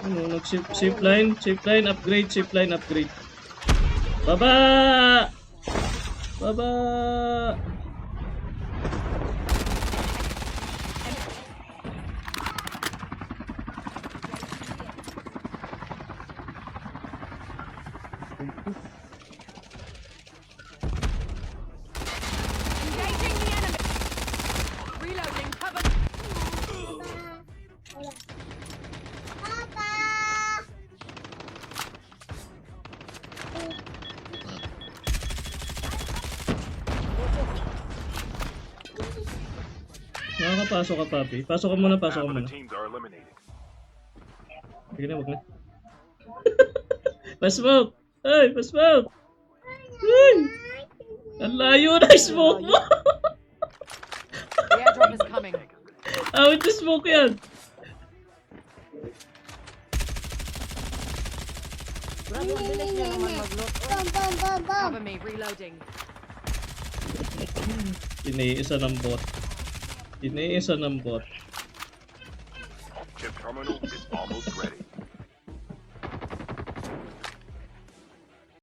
Ano, nag-ship line, upgrade, ship line, upgrade. Baba! Baba! Engaging the enemy. Reloading. Cover. Nakakapasok ka, papi. Pasok ka muna, pasok ka Half of muna. the teams are eliminated. Sige na, wag na. Pa-smoke! Ay, pa-smoke! Ay! Ang layo na smoke mo! The airdrop is coming. Awit na smoke yan! Grabe, ang bilis niya naman mag-loot. Cover me. Reloading. Iniisa ng bot. Iniisa ng bot. Chip terminal is almost ready.